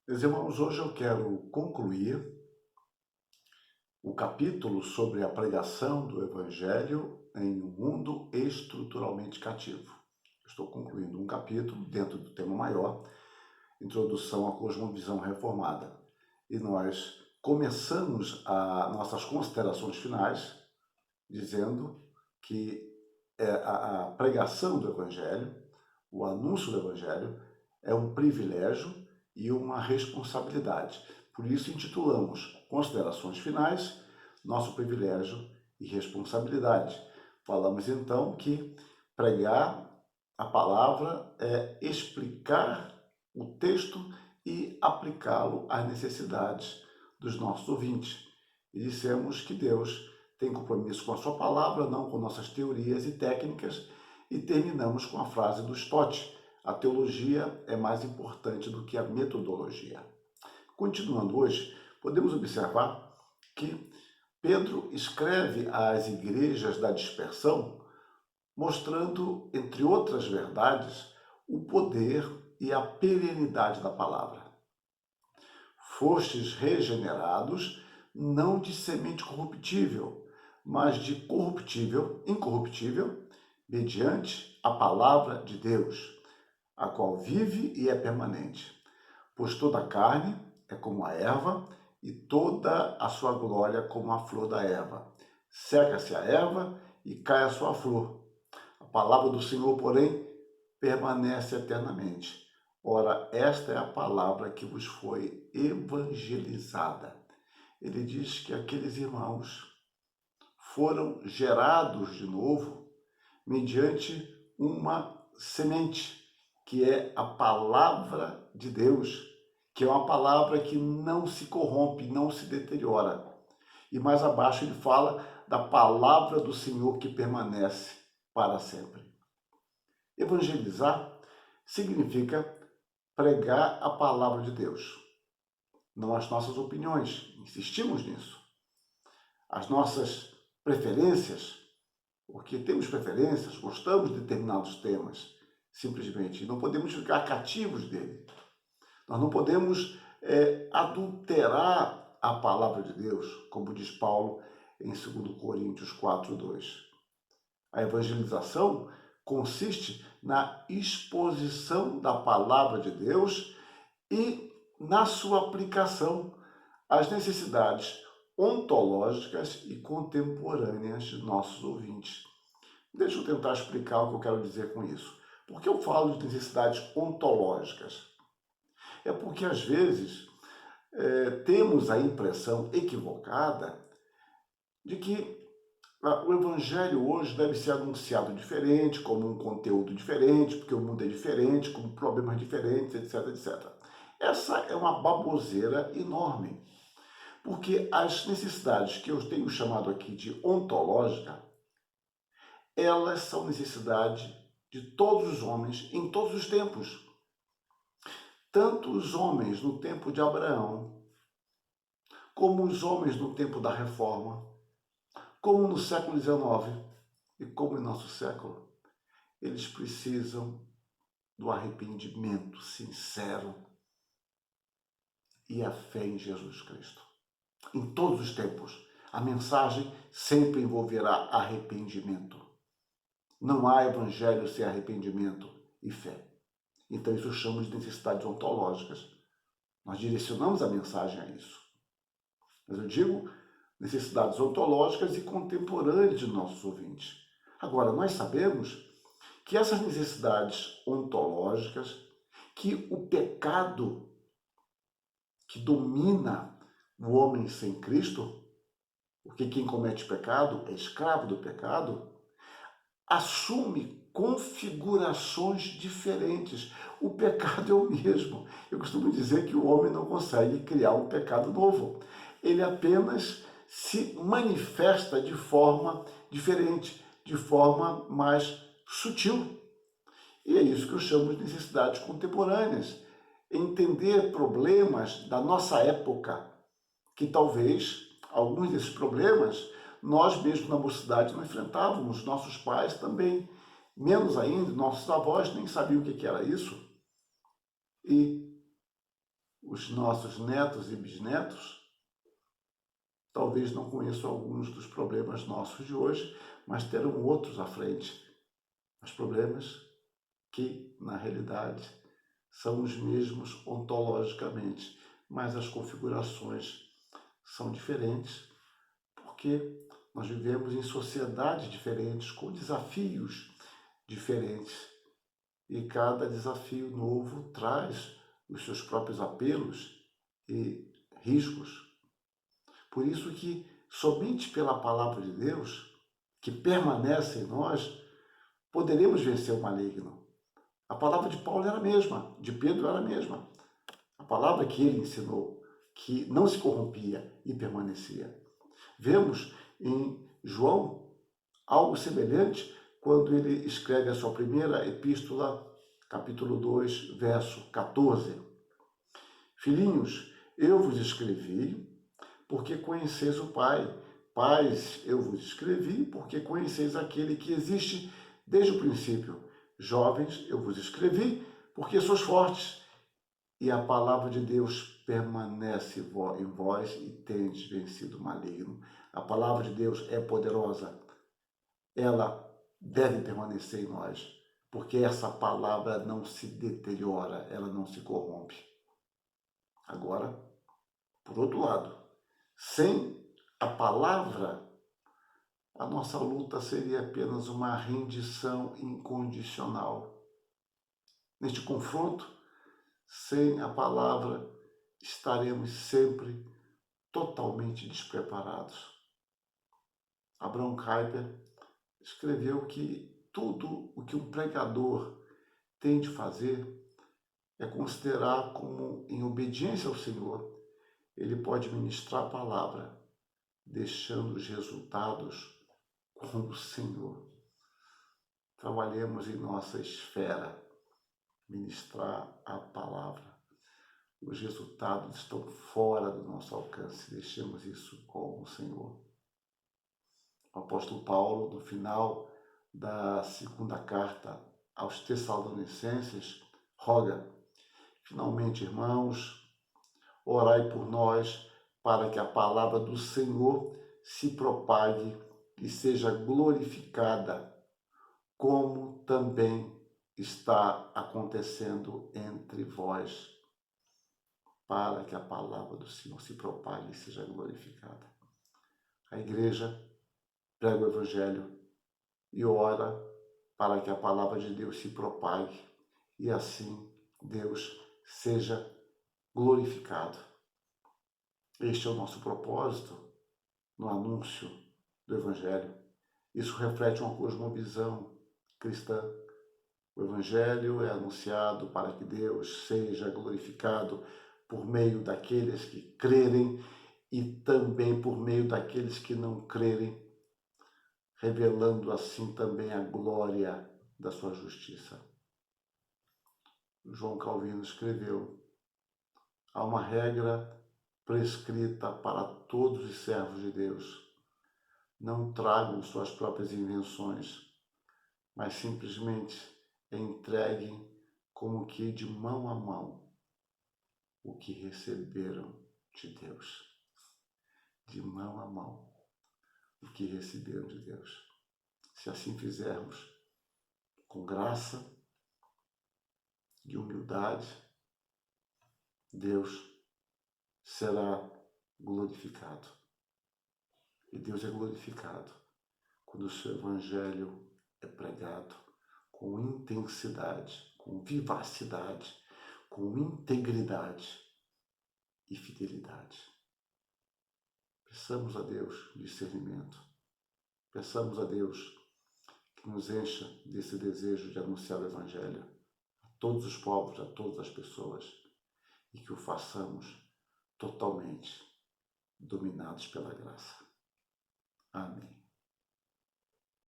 Meus irmãos, hoje eu quero concluir o capítulo sobre a pregação do Evangelho em um mundo estruturalmente cativo. Estou concluindo um capítulo dentro do tema maior, Introdução à Cosmovisão Reformada. E nós começamos as nossas considerações finais dizendo que a pregação do Evangelho, o anúncio do Evangelho, é um privilégio e uma responsabilidade. Por isso intitulamos Considerações Finais, Nosso Privilégio e Responsabilidade. Falamos então que pregar a palavra é explicar o texto e aplicá-lo às necessidades dos nossos ouvintes. E dissemos que Deus tem compromisso com a sua palavra, não com nossas teorias e técnicas, e terminamos com a frase do Stott: a teologia é mais importante do que a metodologia. Continuando hoje, podemos observar que Pedro escreve às igrejas da dispersão, mostrando, entre outras verdades, o poder e a perenidade da palavra. Fostes regenerados, não de semente corruptível, mas de incorruptível, mediante a palavra de Deus, a qual vive e é permanente. Pois toda a carne é como a erva, e toda a sua glória como a flor da erva. Seca-se a erva e cai a sua flor. A palavra do Senhor, porém, permanece eternamente. Ora, esta é a palavra que vos foi evangelizada. Ele diz que aqueles irmãos foram gerados de novo mediante uma semente, que é a palavra de Deus, que é uma palavra que não se corrompe, não se deteriora. E mais abaixo ele fala da palavra do Senhor que permanece para sempre. Evangelizar significa pregar a palavra de Deus, não as nossas opiniões, insistimos nisso. As nossas preferências, porque temos preferências, gostamos de determinados temas, simplesmente, não podemos ficar cativos dele. Nós não podemos adulterar a palavra de Deus, como diz Paulo em 2 Coríntios 4:2. A evangelização consiste na exposição da palavra de Deus e na sua aplicação às necessidades ontológicas e contemporâneas de nossos ouvintes. Deixa eu tentar explicar o que eu quero dizer com isso. Por que eu falo de necessidades ontológicas? É porque, às vezes, temos a impressão equivocada de que o Evangelho hoje deve ser anunciado diferente, como um conteúdo diferente, porque o mundo é diferente, com problemas diferentes, etc, etc. Essa é uma baboseira enorme, porque as necessidades que eu tenho chamado aqui de ontológica, elas são necessidades de todos os homens em todos os tempos. Tanto os homens no tempo de Abraão, como os homens no tempo da Reforma, como no século XIX e como em nosso século, eles precisam do arrependimento sincero e a fé em Jesus Cristo. Em todos os tempos, a mensagem sempre envolverá arrependimento. Não há evangelho sem arrependimento e fé. Então isso eu chamo de necessidades ontológicas. Nós direcionamos a mensagem a isso. Mas eu digo necessidades ontológicas e contemporâneas de nossos ouvintes. Agora, nós sabemos que essas necessidades ontológicas, que o pecado que domina o homem sem Cristo, porque quem comete pecado é escravo do pecado, assume configurações diferentes. O pecado é o mesmo. Eu costumo dizer que o homem não consegue criar um pecado novo. Ele apenas se manifesta de forma diferente, de forma mais sutil. E é isso que eu chamo de necessidades contemporâneas. Entender problemas da nossa época, que talvez alguns desses problemas nós mesmos na mocidade não enfrentávamos, nossos pais também, menos ainda, nossos avós nem sabiam o que era isso. E os nossos netos e bisnetos talvez não conheçam alguns dos problemas nossos de hoje, mas terão outros à frente. Os problemas que, na realidade, são os mesmos ontologicamente, mas as configurações são diferentes, porque nós vivemos em sociedades diferentes, com desafios diferentes, e cada desafio novo traz os seus próprios apelos e riscos. Por isso que somente pela palavra de Deus, que permanece em nós, poderemos vencer o maligno. A palavra de Paulo era a mesma, de Pedro era a mesma. A palavra que ele ensinou, que não se corrompia e permanecia. Vemos em João algo semelhante quando ele escreve a sua primeira epístola, capítulo 2, verso 14. Filhinhos, eu vos escrevi porque conheceis o Pai. Pais, eu vos escrevi porque conheceis aquele que existe desde o princípio. Jovens, eu vos escrevi porque sois fortes e a palavra de Deus permanece em vós e tendes vencido o maligno. A palavra de Deus é poderosa. Ela deve permanecer em nós, porque essa palavra não se deteriora, ela não se corrompe. Agora, por outro lado, sem a palavra, a nossa luta seria apenas uma rendição incondicional. Neste confronto, sem a palavra, estaremos sempre totalmente despreparados. Abraham Kuyper escreveu que tudo o que um pregador tem de fazer é considerar como, em obediência ao Senhor, ele pode ministrar a palavra, deixando os resultados com o Senhor. Trabalhemos em nossa esfera, ministrar a palavra. Os resultados estão fora do nosso alcance, deixemos isso com o Senhor. O apóstolo Paulo, no final da segunda carta aos Tessalonicenses, roga: finalmente, irmãos, orai por nós para que a palavra do Senhor se propague e seja glorificada, como também está acontecendo entre vós, para que a palavra do Senhor se propague e seja glorificada. A igreja prega o Evangelho e ora para que a palavra de Deus se propague e assim Deus seja glorificado. Este é o nosso propósito no anúncio do Evangelho. Isso reflete uma cosmovisão cristã. O Evangelho é anunciado para que Deus seja glorificado por meio daqueles que crerem e também por meio daqueles que não crerem, revelando assim também a glória da sua justiça. João Calvino escreveu: há uma regra prescrita para todos os servos de Deus. Não tragam suas próprias invenções, mas simplesmente entreguem como que de mão a mão o que receberam de Deus. De mão a mão o que receberam de Deus. Se assim fizermos, com graça e humildade, Deus será glorificado. E Deus é glorificado quando o seu Evangelho é pregado com intensidade, com vivacidade, com integridade e fidelidade. Peçamos a Deus discernimento. Peçamos a Deus que nos encha desse desejo de anunciar o Evangelho a todos os povos, a todas as pessoas, e que o façamos totalmente dominados pela graça. Amém.